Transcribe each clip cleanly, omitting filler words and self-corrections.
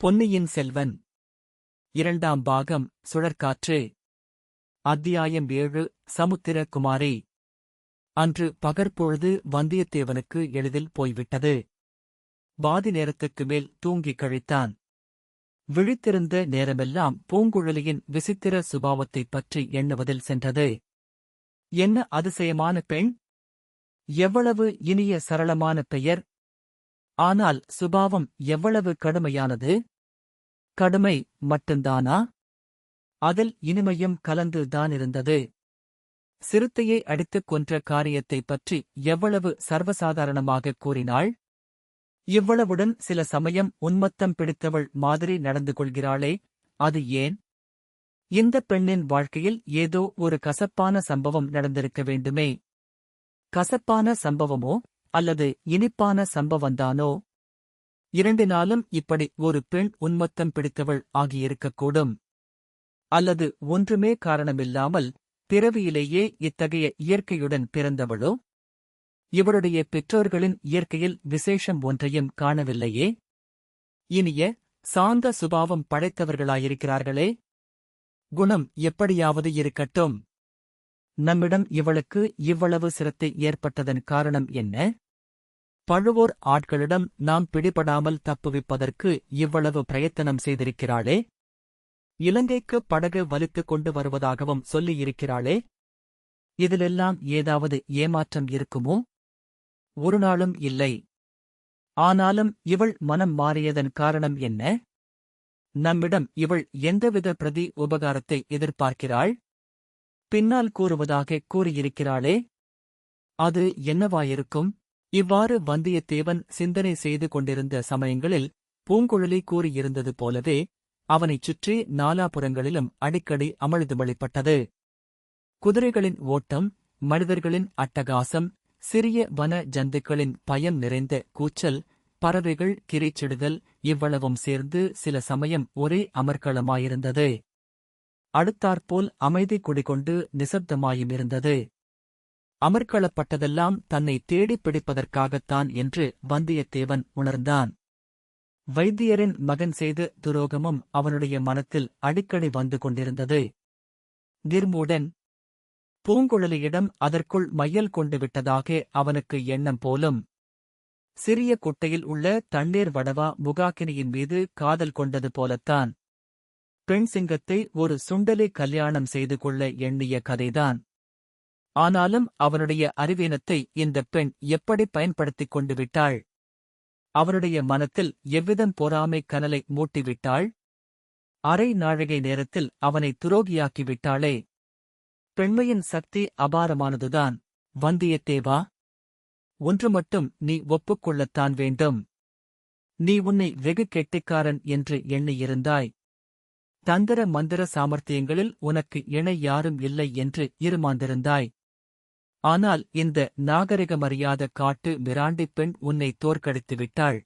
பொன்னியின் செல்வன் இரண்டாம் பாகம் சுழற்காற்று. அத்தியாயம் 7. சமுத்திரகுமாரி. அன்று பகற்பொழுது வந்தியத்தேவனுக்கு எளிதில் போய்விட்டது. பாதி நேரத்துக்கு மேல் தூங்கிக் கழித்தான். விழித்திருந்த நேரமெல்லாம் பூங்குழலியின் விசித்திர சுபாவத்தைப் பற்றி எண்ணுவதில் சென்றது. என்ன அதிசயமான பெண்! எவ்வளவு இனிய சரளமான பெயர்! ஆனால் சுபாவம் எவ்வளவு கடுமையானது! கடுமை மட்டுந்தானா? அதில் இனிமையும் கலந்து தானிருந்தது. சிறுத்தையை அடித்துக் கொன்ற காரியத்தைப் பற்றி எவ்வளவு சர்வசாதாரணமாகக் கூறினாள்! இவ்வளவுடன் சில சமயம் உன்மத்தம் பிடித்தவள் மாதிரி நடந்து கொள்கிறாளே, அது ஏன்? இந்தப் பெண்ணின் வாழ்க்கையில் ஏதோ ஒரு கசப்பான சம்பவம் நடந்திருக்க வேண்டுமே. கசப்பான சம்பவமோ அல்லது இனிப்பான சம்பவந்தானோ? இரண்டினாலும் இப்படி ஒரு பெண் உன்மத்தம் பிடித்தவள் ஆகியிருக்கக்கூடும். அல்லது ஒன்றுமே காரணமில்லாமல் பிறவியிலேயே இத்தகைய இயற்கையுடன் பிறந்தவளோ? இவளுடைய பெற்றோர்களின் இயற்கையில் விசேஷம் ஒன்றையும் காணவில்லையே. இனிய சாந்த சுபாவம் படைத்தவர்களாயிருக்கிறார்களே. குணம் எப்படியாவது இருக்கட்டும். நம்மிடம் இவளுக்கு இவ்வளவு சிரத்தை ஏற்பட்டதன் காரணம் என்ன? பழுவோர் ஆட்களிடம் நாம் பிடிபடாமல் தப்புவிப்பதற்கு இவ்வளவு பிரயத்தனம் செய்திருக்கிறாளே. இலங்கைக்கு படகு வலித்துக் கொண்டு வருவதாகவும் சொல்லியிருக்கிறாளே. இதிலெல்லாம் ஏதாவது ஏமாற்றம் இருக்குமோ? ஒரு நாளும் இல்லை. ஆனாலும் இவள் மனம் மாறியதன் காரணம் என்ன? நம்மிடம் இவள் எந்தவித பிரதி உபகாரத்தை எதிர்பார்க்கிறாள்? பின்னால் கூறுவதாகக் கூறியிருக்கிறாளே. அது என்னவாயிருக்கும்? இவ்வாறு வந்தியத்தேவன் சிந்தனை செய்து கொண்டிருந்த சமயங்களில் பூங்குழலி கூறியிருந்தது போலவே அவனைச் சுற்றி நாலாபுறங்களிலும் அடிக்கடி அமளிது வெளிப்பட்டது. குதிரைகளின் ஓட்டம், மனிதர்களின் அட்டகாசம், சிறிய வன ஜந்துக்களின் பயம் நிறைந்த கூச்சல், பறவைகள் கிரீச்சிடுதல், இவ்வளவும் சேர்ந்து சில சமயம் ஒரே அமர்க்களமாயிருந்தது. அடுத்தாற்போல் அமைதி குடிகொண்டு நிசப்தமாயுமிருந்தது. அமர்க்களப்பட்டதெல்லாம் தன்னை தேடிப் பிடிப்பதற்காகத்தான் என்று வந்தியத்தேவன் உணர்ந்தான். வைத்தியரின் மகன் செய்த துரோகமும் அவனுடைய மனத்தில் அடிக்கடி வந்து கொண்டிருந்தது. நிர்மூடன் பூங்குழலியிடம் அதற்குள் மையல் கொண்டு விட்டதாக அவனுக்கு எண்ணம் போலும். சிறிய குட்டையில் உள்ள தண்ணீர் வடவா முகாக்கினியின் மீது காதல் கொண்டது போலத்தான். பெண் சிங்கத்தை ஒரு சுண்டலி கல்யாணம் செய்து கொள்ள எண்ணிய கதைதான். ஆனாலும் அவனுடைய அறிவீனத்தை இந்தப் பெண் எப்படி பயன்படுத்திக் கொண்டு விட்டாள்? அவனுடைய மனத்தில் எவ்விதம் பொறாமை கனலை மூட்டிவிட்டாள்? அரை நாழிகை நேரத்தில் அவனை துரோகியாக்கிவிட்டாளே. பெண்மையின் சக்தி அபாரமானதுதான். வந்தியத்தேவா, ஒன்று மட்டும் நீ ஒப்புக்கொள்ளத்தான் வேண்டும். நீ உன்னை வெகு கெட்டிக்காரன் என்று எண்ணியிருந்தாய். தந்திர மந்திர சாமர்த்தியங்களில் உனக்கு இணை யாரும் இல்லை என்று இருமாந்திருந்தாய். ஆனால் இந்த நாகரிகமறியாத காட்டு மிராண்டிப் பெண் உன்னை தோற்கடித்துவிட்டாள்.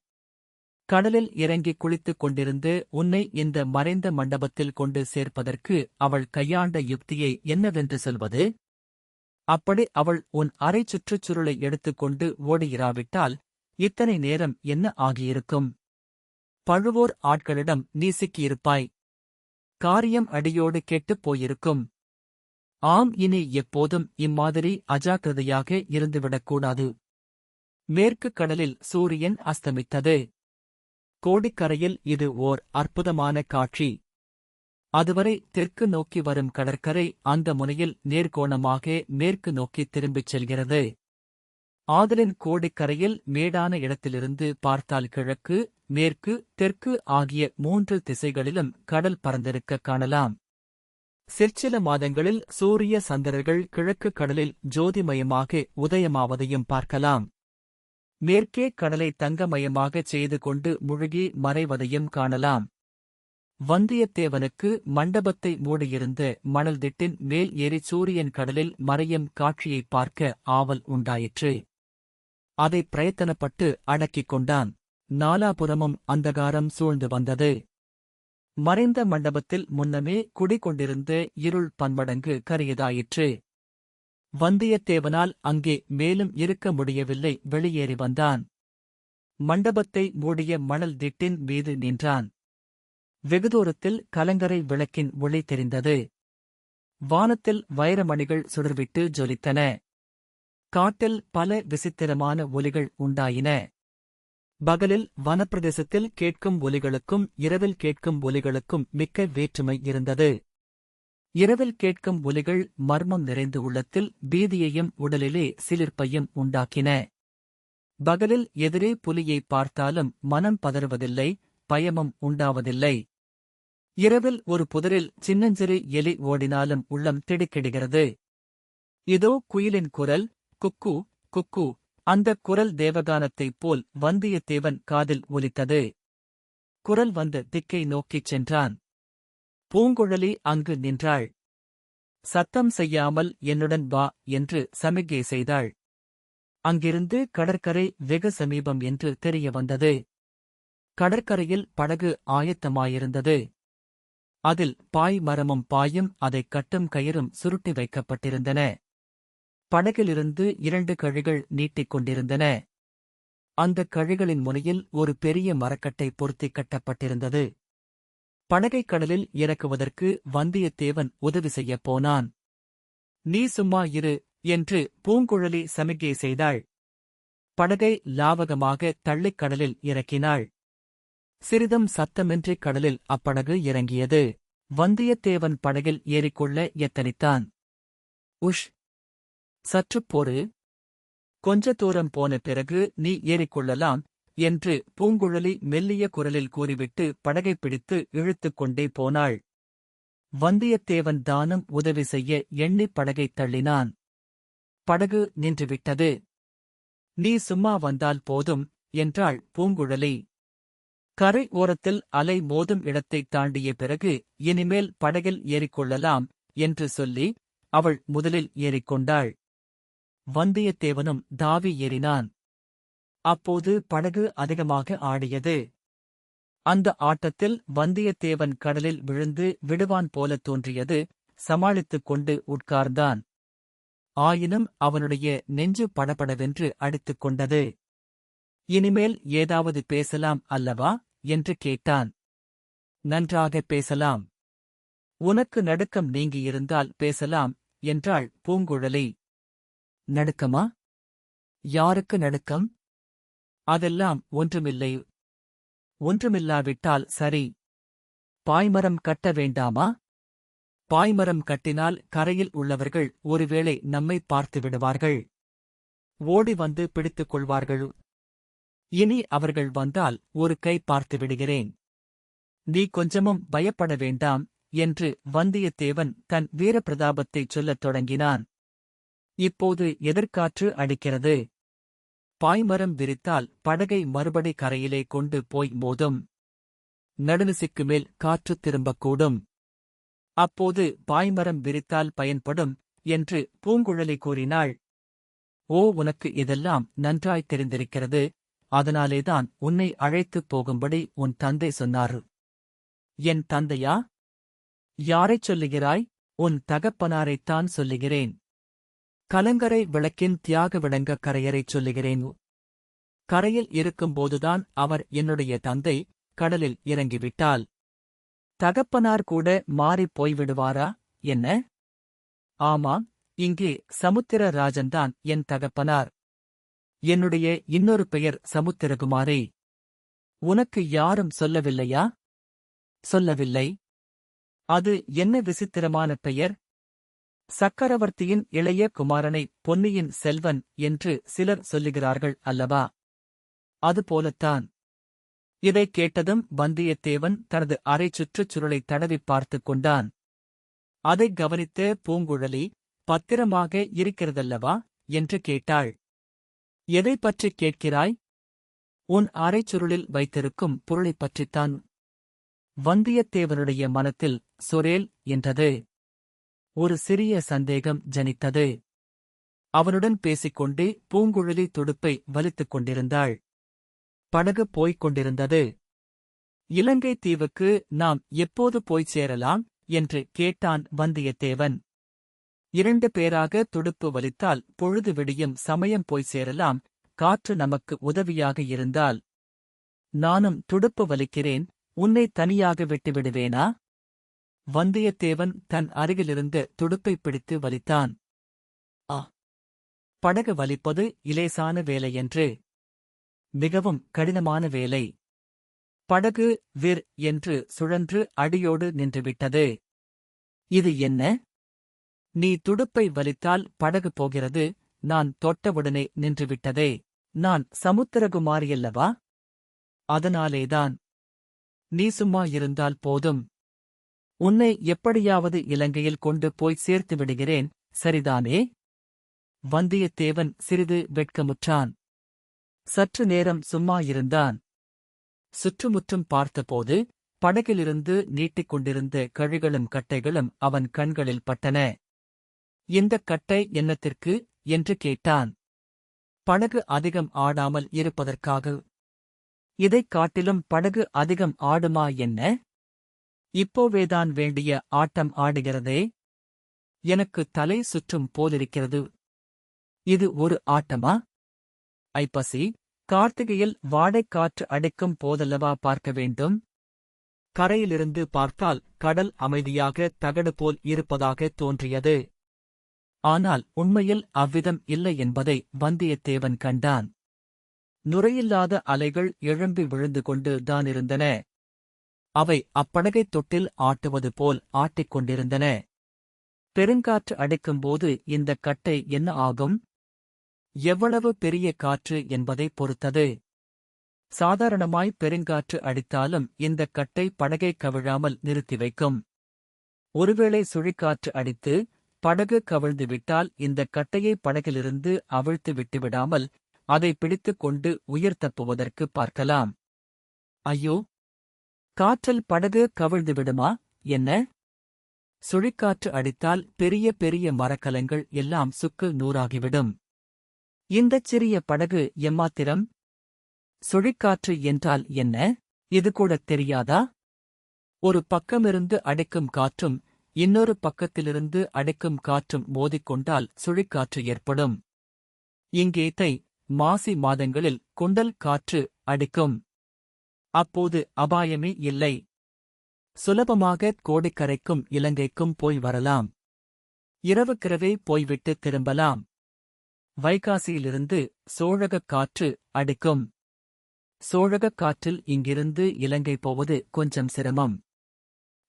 கடலில் இறங்கிக் குளித்துக் கொண்டிருந்து உன்னை இந்த மறைந்த மண்டபத்தில் கொண்டு சேர்ப்பதற்கு அவள் கையாண்ட யுக்தியை என்னவென்று சொல்வது? அப்படி அவள் உன் அரை சுற்றுச்சுருளை எடுத்துக்கொண்டு ஓடியிராவிட்டால் இத்தனை நேரம் என்ன ஆகியிருக்கும்? பழுவோர் ஆட்களிடம் நீ சிக்கியிருப்பாய். காரியம் அடியோடு கெட்டுப் போயிருக்கும். ஆம், இனி எப்போதும் இம்மாதிரி அஜாக்கிரதையாக இருந்துவிடக்கூடாது. மேற்கு கடலில் சூரியன் அஸ்தமித்தது. கோடிக்கரையில் இது ஓர் அற்புதமான காட்சி. அதுவரை தெற்கு நோக்கி வரும் கடற்கரை அந்த முனையில் நேர்கோணமாக மேற்கு நோக்கித் திரும்பிச் செல்கிறது. ஆதலின் கோடிக்கரையில் மேடான இடத்திலிருந்து பார்த்தால் கிழக்கு, மேற்கு, தெற்கு ஆகிய 3 திசைகளிலும் கடல் பரந்திருக்க காணலாம். சிற்சில மாதங்களில் சூரிய சந்திரர்கள் கிழக்கு கடலில் ஜோதிமயமாக உதயமாவதையும் பார்க்கலாம். மேற்கே கடலை தங்கமயமாகச் செய்து கொண்டு முழுகி மறைவதையும் காணலாம். வந்தியத்தேவனுக்கு மண்டபத்தை மூடியிருந்த மணல் திட்டின் மேல் ஏறி சூரியன் கடலில் மறையும் காட்சியைப் பார்க்க ஆவல் உண்டாயிற்று. அதை பிரயத்தனப்பட்டு அடக்கிக் கொண்டான். நாலாபுறமும் அந்தகாரம் சூழ்ந்து வந்தது. மறைந்த மண்டபத்தில் முன்னமே குடிகொண்டிருந்த இருள் பன்மடங்கு கரியதாயிற்று. வந்தியத்தேவனால் அங்கே மேலும் இருக்க முடியவில்லை. வெளியேறி வந்தான். மண்டபத்தை மூடிய மணல் திட்டின் மீது நின்றான். வெகுதூரத்தில் கலங்கரை விளக்கின் ஒளி தெரிந்தது. வானத்தில் வைரமணிகள் சுடர்விட்டு ஜொலித்தன. காட்டில் பல விசித்திரமான ஒலிகள் உண்டாயின. பகலில் வனப்பிரதேசத்தில் கேட்கும் ஒலிகளுக்கும் இரவில் கேட்கும் ஒலிகளுக்கும் மிக்க வேற்றுமை இருந்தது. இரவில் கேட்கும் ஒலிகள் மர்மம் நிறைந்து உள்ளத்தில் பீதியையும் உடலிலே சிலிர்ப்பையும் உண்டாக்கின. பகலில் எதிரே புலியை பார்த்தாலும் மனம் பதறுவதில்லை, பயமும் உண்டாவதில்லை. இரவில் ஒரு புதரில் சின்னஞ்சிறு எலி ஓடினாலும் உள்ளம் திடுக்கிடுகிறது. இதோ குயிலின் குரல், குக்கு குக்கு. அந்தக் குரல் தேவகானத்தைப் போல் வந்தியத்தேவன் காதில் ஒலித்தது. குரல் வந்த திக்கை நோக்கிச் சென்றான். பூங்குழலி அங்கு நின்றாள். சத்தம் செய்யாமல் என்னுடன் வா என்று சமிகை செய்தாள். அங்கிருந்து கடற்கரை வெகு சமீபம் என்று தெரிய வந்தது. கடற்கரையில் படகு ஆயத்தமாயிருந்தது. அதில் பாய் மரமும் பாயும் அதைக் கட்டும் கயிறும் சுருட்டி வைக்கப்பட்டிருந்தன. படகிலிருந்து 2 கழிகள் நீட்டிக் கொண்டிருந்தன. அந்தக் கழிகளின் முனையில் ஒரு பெரிய மரக்கட்டை பொருத்திக் கட்டப்பட்டிருந்தது. படகைக் கடலில் இறக்குவதற்கு வந்தியத்தேவன் உதவி செய்யப் போனான். நீ சும்மா இரு என்று பூங்குழலி சமிகை செய்தாள். படகை லாவகமாக தள்ளிக் கடலில் இறக்கினாள். சிறிதும் சத்தமின்றி கடலில் அப்படகு இறங்கியது. வந்தியத்தேவன் படகில் ஏறிக்கொள்ள எத்தனித்தான். உஷ், சற்றுப் பொறு. கொஞ்ச தூரம் போன பிறகு நீ ஏறிக்கொள்ளலாம் என்று பூங்குழலி மெல்லிய குரலில் கூறிவிட்டு படகைப் பிடித்து இழுத்துக் கொண்டே போனாள். வந்தியத்தேவன் தானும் உதவி செய்ய எண்ணிப் படகைத் தள்ளினான். படகு நின்றுவிட்டது. நீ சும்மா வந்தால் போதும் என்றாள் பூங்குழலி. கரை ஓரத்தில் அலை மோதும் இடத்தைத் தாண்டிய பிறகு இனிமேல் படகில் ஏறிக்கொள்ளலாம் என்று சொல்லி அவள் முதலில் ஏறிக்கொண்டாள். வந்தியத்தேவனும் தாவி ஏறினான். அப்போது படகு அதிகமாக ஆடியது. அந்த ஆட்டத்தில் வந்தியத்தேவன் கடலில் விழுந்து விடுவான் போலத் தோன்றியது. சமாளித்துக் கொண்டு உட்கார்ந்தான். ஆயினும் அவனுடைய நெஞ்சு படபடவென்று அடித்துக் கொண்டது. இனிமேல் ஏதாவது பேசலாம் அல்லவா என்று கேட்டான். நன்றாகப் பேசலாம். உனக்கு நடுக்கம் நீங்கியிருந்தால் பேசலாம் என்றாள் பூங்குழலி. நடுக்கமா? யாருக்கு நடுக்கம்? அதெல்லாம் ஒன்றுமில்லை. ஒன்றுமில்லாவிட்டால் சரி. பாய்மரம் கட்ட வேண்டாமா? பாய்மரம் கட்டினால் கரையில் உள்ளவர்கள் ஒருவேளை நம்மை பார்த்து விடுவார்கள். ஓடி வந்து பிடித்துக் கொள்வார்கள். இனி அவர்கள் வந்தால் ஒரு கை பார்த்து விடுகிறேன். நீ கொஞ்சமும் பயப்பட வேண்டாம் என்று வந்தியத்தேவன் தன் வீரப்பிரதாபத்தைச் சொல்லத் தொடங்கினான். இப்போது எதிர்காற்று அடிக்கிறது. பாய்மரம் விரித்தால் படகை மறுபடி கரையிலே கொண்டு போய் மோதும். நடுநிசிக்கு மேல் காற்று திரும்பக்கூடும். அப்போது பாய்மரம் விரித்தால் பயன்படும் என்று பூங்குழலி கூறினாள். ஓ, உனக்கு இதெல்லாம் நன்றாய் தெரிந்திருக்கிறது. அதனாலேதான் உன்னை அழைத்துப் போகும்படி உன் தந்தை சொன்னார். என் தந்தையா? யாரைச் சொல்லுகிறாய்? உன் தகப்பனாரைத்தான் சொல்லுகிறேன். கலங்கரை விளக்கின் தியாக விளங்க கரையரைச் சொல்லுகிறேன். கரையில் இருக்கும்போதுதான் அவர் என்னுடைய தந்தை. கடலில் இறங்கிவிட்டால் தகப்பனார் கூட மாறிப் போய்விடுவாரா என்ன? ஆமாம், இங்கே சமுத்திரராஜன்தான் என் தகப்பனார். என்னுடைய இன்னொரு பெயர் சமுத்திரகுமாரி. உனக்கு யாரும் சொல்லவில்லையா? சொல்லவில்லை. அது என்ன விசித்திரமான பெயர்? சக்கரவர்த்தியின் இளைய குமாரனை பொன்னியின் செல்வன் என்று சிலர் சொல்லுகிறார்கள் அல்லவா? அதுபோலத்தான். இதைக் கேட்டதும் வந்தியத்தேவன் தனது அரை சுற்றுச் சுருளைத் தடவிப் பார்த்துக் கொண்டான். அதைக் கவனித்த பூங்குழலி, பத்திரமாக இருக்கிறதல்லவா என்று கேட்டாள். எதைப் பற்றிக் கேட்கிறாய்? உன் அரைச்சுருளில் வைத்திருக்கும் பொருளைப் பற்றித்தான். வந்தியத்தேவனுடைய மனத்தில் சொரேல் என்றது. ஒரு சிறிய சந்தேகம் ஜனித்தது. அவனுடன் பேசிக்கொண்டே பூங்குழலி துடுப்பை வலித்துக் கொண்டிருந்தாள். படகு போய்க் கொண்டிருந்தது. இலங்கை தீவுக்கு நாம் எப்போது போய்ச் சேரலாம் என்று கேட்டான் வந்தியத்தேவன். 2 பேராக துடுப்பு வலித்தால் பொழுது விடியும் சமயம் போய்ச் சேரலாம், காற்று நமக்கு உதவியாக இருந்தால். நானும் துடுப்பு வலிக்கிறேன், உன்னை தனியாக விட்டுவிடுவேனா? வந்தியத்தேவன் தன் அருகிலிருந்த துடுப்பைப் பிடித்து வலித்தான். ஆ! படகு வலிப்பது இலேசான வேலையன்று. மிகவும் கடினமான வேலை. படகு விர் என்று சுழன்று அடியோடு நின்றுவிட்டது. இது என்ன? நீ துடுப்பை வலித்தால் படகு போகிறது, நான் தொட்டவுடனே நின்றுவிட்டதே. நான் சமுத்திரகுமாரியல்லவா? அதனாலேதான். நீ சும்மா இருந்தால் போதும். உன்னை எப்படியாவது இலங்கையில் கொண்டு போய் சேர்த்து விடுகிறேன், சரிதானே? வந்தியத்தேவன் சிறிது வெட்கமுற்றான். சற்று நேரம் சும்மா இருந்தான். சுற்றுமுற்றும் பார்த்தபோது படகிலிருந்து நீட்டிக் கொண்டிருந்த கழிகளும் கட்டைகளும் அவன் கண்களில் பட்டன. இந்தக் கட்டை என்னத்திற்கு? என்று கேட்டான். படகு அதிகம் ஆடாமல் இருப்பதற்காக. இதைக் காட்டிலும் படகு அதிகம் ஆடுமா என்ன? இப்போவேதான் வேண்டிய ஆட்டம் ஆடுகிறதே. எனக்கு தலை சுற்றும் போலிருக்கிறது. இது ஒரு ஆட்டமா? ஐப்பசி, கார்த்திகையில் வாடைக்காற்று அடிக்கும் போதல்லவா பார்க்க வேண்டும்? கரையிலிருந்து பார்த்தால் கடல் அமைதியாக தகடு போல் இருப்பதாக தோன்றியது. ஆனால் உண்மையில் அவ்விதம் இல்லை என்பதை வந்தியத்தேவன் கண்டான். நுரையில்லாத அலைகள் எழும்பி விழுந்து கொண்டு தானிருந்தன. அவை அப்படகைத் தொட்டில் ஆட்டுவது போல் ஆட்டிக் கொண்டிருந்தன. பெருங்காற்று அடிக்கும்போது இந்தக் கட்டை என்ன ஆகும்? எவ்வளவு பெரிய காற்று என்பதைப் பொறுத்தது. சாதாரணமாய் பெருங்காற்று அடித்தாலும் இந்தக் கட்டை படகை கவிழாமல் நிறுத்தி வைக்கும். ஒருவேளை சுழிக்காற்று அடித்து படகு கவிழ்ந்துவிட்டால் இந்தக் கட்டையை படகிலிருந்து அவிழ்த்து விட்டுவிடாமல் அதை பிடித்துக் கொண்டு உயிர் தப்புவதற்கு பார்க்கலாம். ஐயோ! காற்றில் படகு கவிழ்ந்துவிடுமா என்ன? சுழிக்காற்று அடித்தால் பெரிய பெரிய மரக்கலங்கள் எல்லாம் சுக்கு நூறாகிவிடும். இந்தச் சிறிய படகு எம்மாத்திரம்? சுழிக்காற்று என்றால் என்ன? இது கூடத் தெரியாதா? ஒரு பக்கமிருந்து அடிக்கும் காற்றும் இன்னொரு பக்கத்திலிருந்து அடிக்கும் காற்றும் மோதிக்கொண்டால் சுழிக்காற்று ஏற்படும். இங்கே தை, மாசி மாதங்களில் குண்டல் காற்று அடிக்கும். அப்போது அபாயமே இல்லை. சுலபமாக கோடிக்கரைக்கும் இலங்கைக்கும் போய் வரலாம். இரவுக்கிரவே போய்விட்டு திரும்பலாம். வைகாசியிலிருந்து சோழகக் காற்று அடிக்கும். சோழகக் காற்றில் இங்கிருந்து இலங்கை போவது கொஞ்சம் சிரமம்.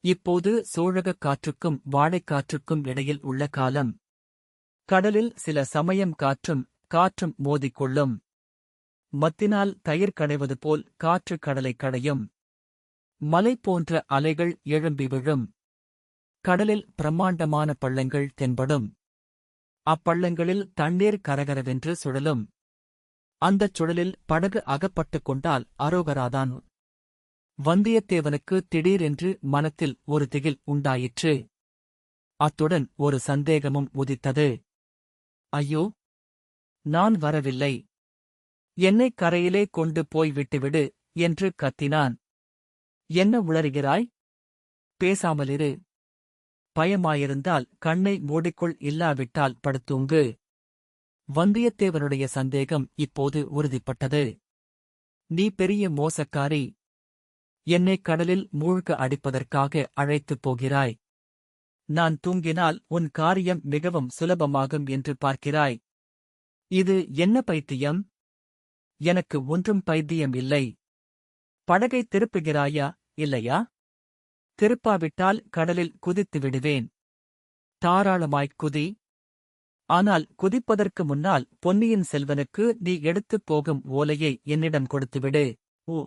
இப்போது சோழகக் காற்றுக்கும் வாடைக்காற்றுக்கும் இடையில் உள்ள காலம். கடலில் சில சமயம் காற்றும் மோதிக்கொள்ளும். மத்தினால் தயிர் கடைவது போல் காற்று கடலை கடையும். மலை போன்ற அலைகள் எழும்பி விழும். கடலில் பிரம்மாண்டமான பள்ளங்கள் தென்படும். அப்பள்ளங்களில் தண்ணீர் கரகரவென்று சுழலும். அந்தச் சுழலில் படகு அகப்பட்டுக் கொண்டால் அரோகராதான். வந்தியத்தேவனுக்கு திடீரென்று மனத்தில் ஒரு திகில் உண்டாயிற்று. அத்துடன் ஒரு சந்தேகமும் உதித்தது. ஐயோ! நான் வரவில்லை. என்னைக் கரையிலே கொண்டு போய் விட்டுவிடு என்று கத்தினான். என்ன உளறுகிறாய்? பேசாமலிரு. பயமாயிருந்தால் கண்ணை மூடிக்கொள், இல்லாவிட்டால் படுத்தூங்கு. வந்தியத்தேவனுடைய சந்தேகம் இப்போது உறுதிப்பட்டது. நீ பெரிய மோசக்காரி. என்னைக் கடலில் மூழ்க அடிப்பதற்காக அழைத்துப் போகிறாய். நான் தூங்கினால் உன் காரியம் மிகவும் சுலபமாகும் என்று பார்க்கிறாய். இது என்ன பைத்தியம்? எனக்கு ஒன்றும் பைத்தியம் இல்லை. படகை திருப்புகிறாயா, இல்லையா? திருப்பாவிட்டால் கடலில் குதித்து விடுவேன். தாராளமாய்க் குதி. ஆனால் குதிப்பதற்கு முன்னால் பொன்னியின் செல்வனுக்கு நீ எடுத்துப் போகும் ஓலையை என்னிடம் கொடுத்துவிடு. ஓ!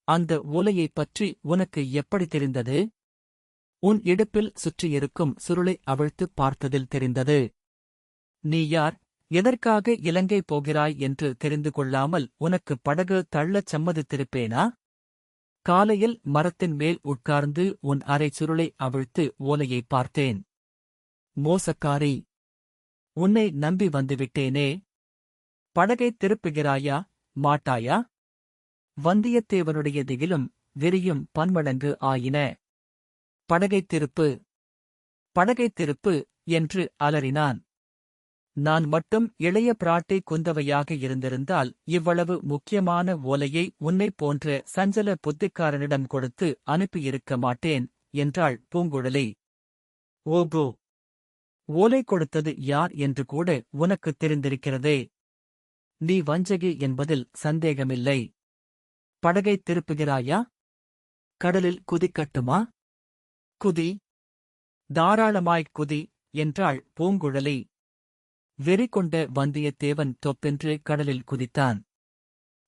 அந்த ஓலையைப் பற்றி உனக்கு எப்படி தெரிந்தது? உன் இடுப்பில் சுற்றியிருக்கும் சுருளை அவிழ்த்துப் பார்த்ததில் தெரிந்தது. நீ யார், எதற்காக இலங்கை போகிறாய் என்று தெரிந்து கொள்ளாமல் உனக்கு படகு தள்ளச் சம்மதித்திருப்பேனா? காலையில் மரத்தின் மேல் உட்கார்ந்து உன் அரை சுருளை அவிழ்த்து ஓலையைப் பார்த்தேன். மோசக்காரி! உன்னை நம்பி வந்துவிட்டேனே. படகைத் திருப்புகிறாயா, மாட்டாயா? வந்தியத்தேவனுடைய திகிலும் வெறியும் பன்மடங்கு ஆயின. படகைத் திருப்பு, படகைத் திருப்பு என்று அலறினான். நான் மட்டும் இளைய பிராட்டி குந்தவையாக இருந்திருந்தால் இவ்வளவு முக்கியமான ஓலையை உன்னைப் போன்ற சஞ்சல புத்திக்காரனிடம் கொடுத்து அனுப்பியிருக்க மாட்டேன், என்றாள் பூங்குழலி. ஓகோ, ஓலை கொடுத்தது யார் என்று கூட உனக்குத் தெரிந்திருக்கிறதே. நீ வஞ்சகி என்பதில் சந்தேகமில்லை. படகைத் திருப்புகிறாயா? கடலில் குதிக்கட்டுமா? குதி, தாராளமாய்க் குதி, என்றாள் பூங்குழலி. வெறி கொண்ட வந்தியத்தேவன் தொப்பென்று கடலில் குதித்தான்.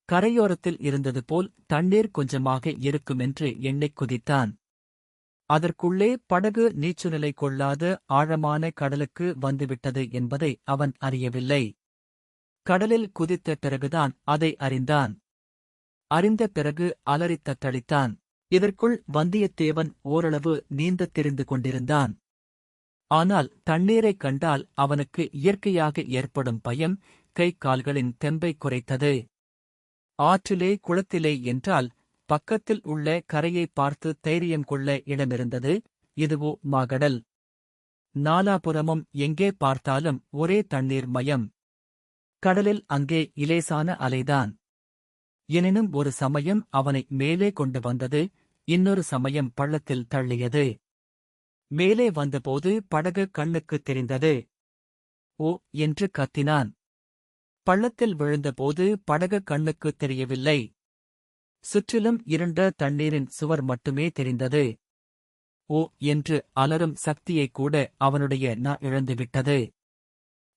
கரையோரத்தில் இருந்தது போல் தண்ணீர் கொஞ்சமாக இருக்குமென்று எண்ணிக் குதித்தான். அதற்குள்ளே படகு நீச்சுநிலை கொள்ளாத ஆழமான கடலுக்கு வந்துவிட்டது என்பதை அவன் அறியவில்லை. கடலில் குதித்த பிறகுதான் அதை அறிந்தான். அறிந்த பிறகு அலறித் தத்தளித்தான். இதற்குள் வந்தியத்தேவன் ஓரளவு நீந்தத் தெரிந்து கொண்டிருந்தான். ஆனால் தண்ணீரைக் கண்டால் அவனுக்கு இயற்கையாக ஏற்படும் பயம் கை கால்களின் தெம்பை குறைத்தது. ஆற்றிலே குளத்திலே என்றால் பக்கத்தில் உள்ள கரையை பார்த்து தைரியம் கொள்ள இடமிருந்தது. இதுவோ மாகடல். நாலாபுறமும் எங்கே பார்த்தாலும் ஒரே தண்ணீர் மயம். கடலில் அங்கே இலேசான அலைதான். எனினும் ஒரு சமயம் அவனை மேலே கொண்டு வந்தது, இன்னொரு சமயம் பள்ளத்தில் தள்ளியது. மேலே வந்தபோது படகு கண்ணுக்குத் தெரிந்தது. ஓ என்று கத்தினான். பள்ளத்தில் விழுந்தபோது படகு கண்ணுக்குத் தெரியவில்லை. சுற்றிலும் இருண்ட தண்ணீரின் சுவர் மட்டுமே தெரிந்தது. ஓ என்று அலறும் சக்தியைக் கூட அவனுடைய நா இழந்துவிட்டது.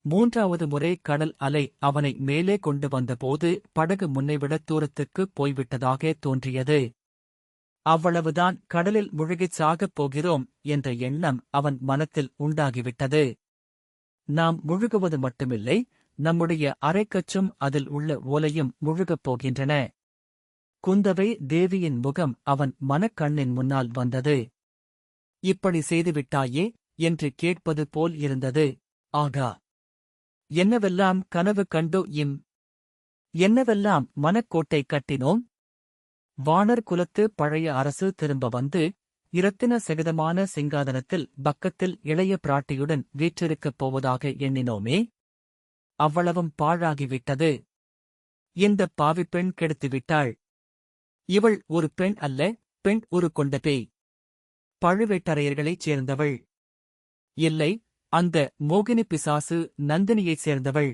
மூன்றாவது முறை கடல் அலை அவனை மேலே கொண்டு வந்தபோது படகு முன்னைவிட தூரத்துக்குப் போய்விட்டதாக தோன்றியது. அவ்வளவுதான், கடலில் முழுகிச் சாகப் போகிறோம் என்ற எண்ணம் அவன் மனத்தில் உண்டாகிவிட்டது. நாம் முழுகுவது மட்டுமில்லை, நம்முடைய அரைக்கச்சும் அதில் உள்ள ஓலையும் முழுகப் போகின்றன. குந்தவை தேவியின் முகம் அவன் மனக்கண்ணின் முன்னால் வந்தது. இப்படி செய்துவிட்டாயே என்று கேட்பது போல் இருந்தது. ஆகா, என்னவெல்லாம் கனவு கண்டோ என்னவெல்லாம் மனக்கோட்டை கட்டினோம். வாணர் குலத்து பழைய அரசு திரும்ப வந்து இரத்தின சகிதமான சிங்காதனத்தில் பக்கத்தில் இளைய பிராட்டியுடன் வீற்றிருக்கப் போவதாக எண்ணினோமே. அவ்வளவும் பாழாகிவிட்டது. இந்தப் பாவிப்பெண் கெடுத்துவிட்டாள். இவள் ஒரு பெண் அல்ல, பெண் ஒரு கொண்ட பேய். பழுவேட்டரையர்களைச் சேர்ந்தவள். இல்லை, அந்த மோகினி பிசாசு நந்தினியைச் சேர்ந்தவள்.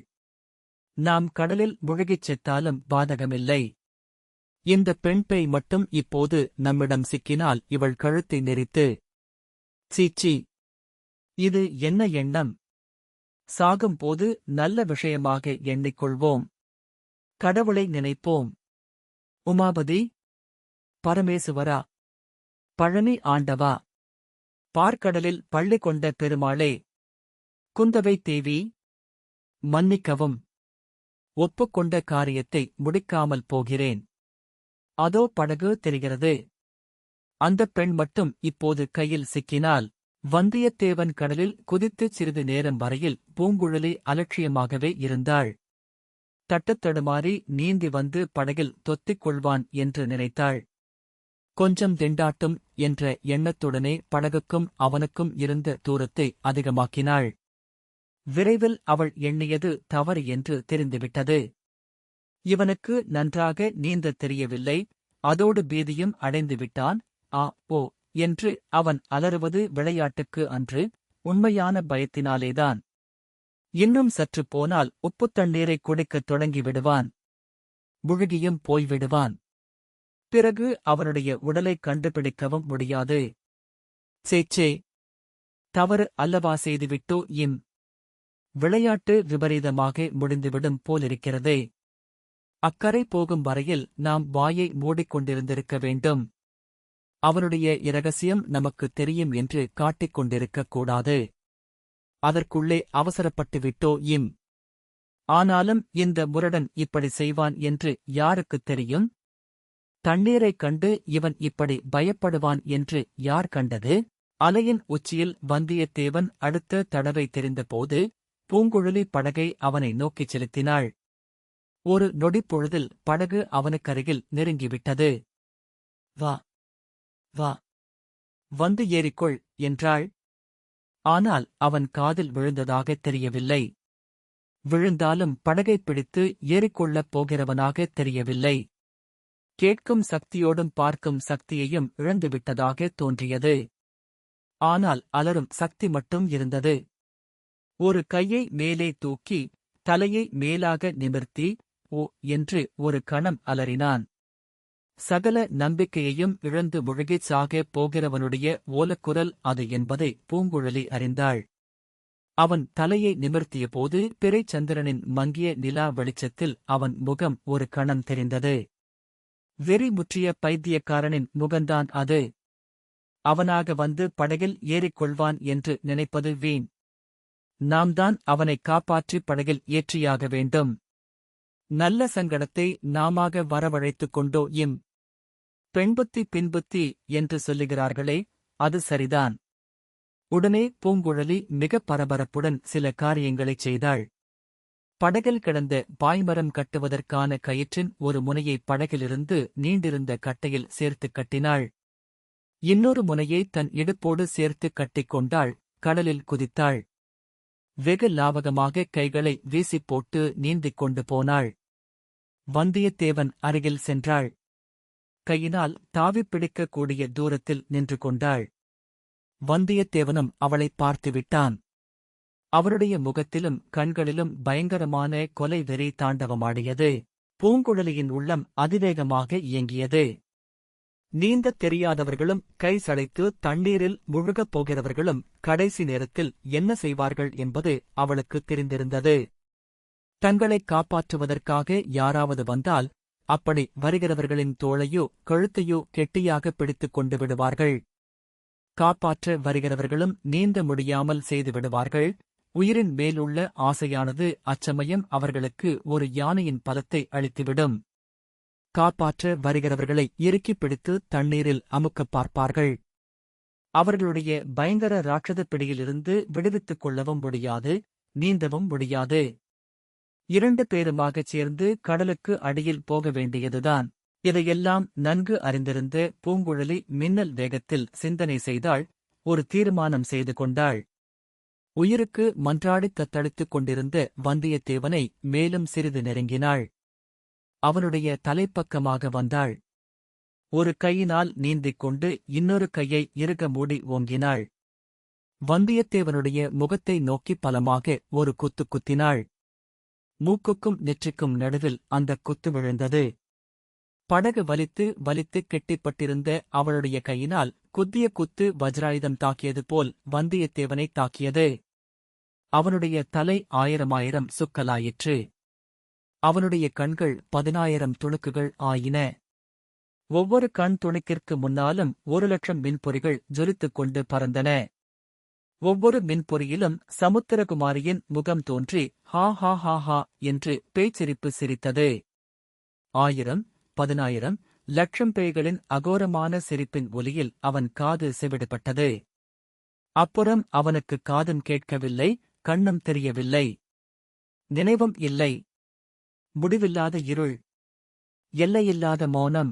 நாம் கடலில் முழுகிச் செத்தாலும் பாதகமில்லை. இந்த பெண் பேய் மட்டும் இப்போது நம்மிடம் சிக்கினால் இவள் கழுத்தை நெரித்து. சீச்சி, இது என்ன எண்ணம்? சாகும்போது நல்ல விஷயமாக எண்ணிக்கொள்வோம். கடவுளை நினைப்போம். உமாபதி, பரமேசுவரா, பழனி ஆண்டவா, பார்க்கடலில் பள்ளி கொண்ட பெருமாளே, குந்தவை தேவி, மன்னிக்கவும். ஒப்புக்கொண்ட காரியத்தை முடிக்காமல் போகிறேன். அதோ படகு தெரிகிறது. அந்தப் பெண் மட்டும் இப்போது கையில் சிக்கினால். வந்தியத்தேவன் கடலில் குதித்துச் சிறிது நேரம் வரையில் பூங்குழலி அலட்சியமாகவே இருந்தாள். தட்டுத்தடுமாறி நீந்தி வந்து படகில் தொத்திக் கொள்வான் என்று நினைத்தாள். கொஞ்சம் திண்டாட்டும் என்ற எண்ணத்துடனே படகுக்கும் அவனுக்கும் இருந்த தூரத்தை அதிகமாக்கினாள். விரைவில் அவள் எண்ணியது தவறு என்று தெரிந்துவிட்டது. இவனுக்கு நன்றாக நீந்தத் தெரியவில்லை, அதோடு பீதியும் அடைந்துவிட்டான். ஆ ஓ என்று அவன் அலறுவது விளையாட்டுக்கு அன்று, உண்மையான பயத்தினாலேதான். இன்னும் சற்று போனால் உப்புத் தண்ணீரைக் குடிக்கத் தொடங்கிவிடுவான். முழுகியும் போய்விடுவான். பிறகு அவனுடைய உடலைக் கண்டுபிடிக்கவும் முடியாது. சேச்சே, தவறு அல்லவா செய்துவிட்டோ விளையாட்டு விபரீதமாக முடிந்துவிடும் போலிருக்கிறதே. அக்கரை போகும் வரையில் நாம் வாயை மூடிக்கொண்டிருந்திருக்க வேண்டும். அவனுடைய இரகசியம் நமக்குத் தெரியும் என்று காட்டிக் கொண்டிருக்கக் கூடாது. அதற்குள்ளே அவசரப்பட்டுவிட்டோ ஆனாலும் இந்த முரடன் இப்படி செய்வான் என்று யாருக்குத் தெரியும்? தண்ணீரைக் கண்டு இவன் இப்படி பயப்படுவான் என்று யார் கண்டது? அலையின் உச்சியில் வந்தியத்தேவன் அடுத்த தடவை தெரிந்தபோது பூங்குழலி படகை அவனை நோக்கிச் செலுத்தினாள். ஒரு நொடிப்பொழுதில் படகு அவனுக்கருகில் நெருங்கிவிட்டது. வா வா, வந்து ஏறிக்கொள் என்றாள். ஆனால் அவன் காதில் விழுந்ததாகத் தெரியவில்லை. விழுந்தாலும் படகைப் பிடித்து ஏறிக்கொள்ளப் போகிறவனாகத் தெரியவில்லை. கேட்கும் சக்தியோடும் பார்க்கும் சக்தியையும் இழந்துவிட்டதாக தோன்றியது. ஆனால் அலரும் சக்தி மட்டும் இருந்தது. ஒரு கையை மேலே தூக்கி தலையை மேலாக நிமிர்த்தி ஓ என்று ஒரு கணம் அலறினான். சகல நம்பிக்கையையும் இழந்து முழுகிச் சாகப் போகிறவனுடைய ஓலக்குரல் அது என்பதை பூங்குழலி அறிந்தாள். அவன் தலையை நிமிர்த்தியபோது பிறைச்சந்திரனின் மங்கிய நிலா வெளிச்சத்தில் அவன் முகம் ஒரு கணம் தெரிந்தது. வெறி முற்றிய பைத்தியக்காரனின் முகந்தான் அது. அவனாக வந்து படகில் ஏறிக்கொள்வான் என்று நினைப்பது வீண். நாம் தான் அவனை காப்பாற்றி படகில் ஏற்றியாக வேண்டும். நல்ல சங்கடத்தை நாமாக வரவழைத்துக் கொண்டோ இம் பெண்புத்தி பின்புத்தி என்று சொல்லுகிறார்களே, அது சரிதான். உடனே பூங்குழலி மிக பரபரப்புடன் சில காரியங்களைச் செய்தாள். படகில் கிடந்த பாய்மரம் கட்டுவதற்கான கயிற்றின் ஒரு முனையை படகிலிருந்து நீண்டிருந்த கட்டையில் சேர்த்துக் கட்டினாள். இன்னொரு முனையை தன் இடுப்போடு சேர்த்துக் கட்டிக்கொண்டாள். கடலில் குதித்தாள். வெகு லாவகமாக கைகளை வீசிப் போட்டு நீந்திக் கொண்டு போனாள். வந்தியத்தேவன் அருகில் சென்றாள். கையினால் தாவிப் பிடிக்கக்கூடிய தூரத்தில் நின்று கொண்டாள். வந்தியத்தேவனும் அவளைப் பார்த்துவிட்டான். அவருடைய முகத்திலும் கண்களிலும் பயங்கரமான கொலை வெறி தாண்டவமாடியது. பூங்குழலியின் உள்ளம் அதிவேகமாக இயங்கியது. நீந்தத் தெரியாதவர்களும் கை சளைத்து தண்ணீரில் முழுகப் போகிறவர்களும் கடைசி நேரத்தில் என்ன செய்வார்கள் என்பது அவளுக்குத் தெரிந்திருந்தது. தங்களைக் காப்பாற்றுவதற்காக யாராவது வந்தால் அப்படி வருகிறவர்களின் தோளையோ கழுத்தையோ கெட்டியாக பிடித்துக் கொண்டு விடுவார்கள். காப்பாற்ற வருகிறவர்களும் நீந்த முடியாமல் செய்து விடுவார்கள். உயிரின் மேலுள்ள ஆசையானது அச்சமயம் அவர்களுக்கு ஒரு யானையின் பலத்தை அளித்துவிடும். காப்பாற்ற வருகிறவர்களை இறுக்கிப் பிடித்து தண்ணீரில் அமுக்கப் பார்ப்பார்கள். அவர்களுடைய பயங்கர ராட்சத பிடியிலிருந்து விடுவித்துக் கொள்ளவும் முடியாது, நீந்தவும் முடியாது. 2 பேருமாகச் சேர்ந்து கடலுக்கு அடியில் போக வேண்டியதுதான். இதையெல்லாம் நன்கு அறிந்திருந்த பூங்குழலி மின்னல் வேகத்தில் சிந்தனை செய்தாள். ஒரு தீர்மானம் செய்து கொண்டாள். உயிருக்கு மன்றாடித் தத்தளித்துக் கொண்டிருந்த வந்தியத்தேவனை மேலும் சிறிது நெருங்கினாள். அவனுடைய தலைப்பக்கமாக வந்தாள். ஒரு கையினால் நீந்திக் கொண்டு இன்னொரு கையை இறுக மூடி ஓங்கினாள். வந்தியத்தேவனுடைய முகத்தை நோக்கி பலமாக ஒரு குத்து குத்தினாள். மூக்குக்கும் நெற்றிக்கும் நடுவில் அந்தக் குத்து விழுந்தது. படகு வலித்து வலித்து கெட்டிப்பட்டிருந்த அவளுடைய கையினால் குத்திய குத்து வஜ்ராயுதம் தாக்கியது போல் வந்தியத்தேவனை தாக்கியது. அவனுடைய தலை 1000 சுக்கலாயிற்று. அவனுடைய கண்கள் 10,000 துணுக்குகள் ஆயின. ஒவ்வொரு கண் துணுக்கிற்கு முன்னாலும் 1,00,000 மின்பொறிகள் ஜொலித்துக் கொண்டு பறந்தன. ஒவ்வொரு மின்பொறியிலும் சமுத்திரகுமாரியின் முகம் தோன்றி ஹா ஹா ஹா ஹா என்று பேய்ச்சிரிப்பு சிரித்தது. 1000, 10,000, லட்சம் பேய்களின் அகோரமான சிரிப்பின் ஒலியில் அவன் காது செவிடுபட்டது. அப்புறம் அவனுக்கு காதும் கேட்கவில்லை, கண்ணும் தெரியவில்லை, நினைவும் இல்லை. முடிவில்லாத இருள், எல்லையில்லாத மௌனம்.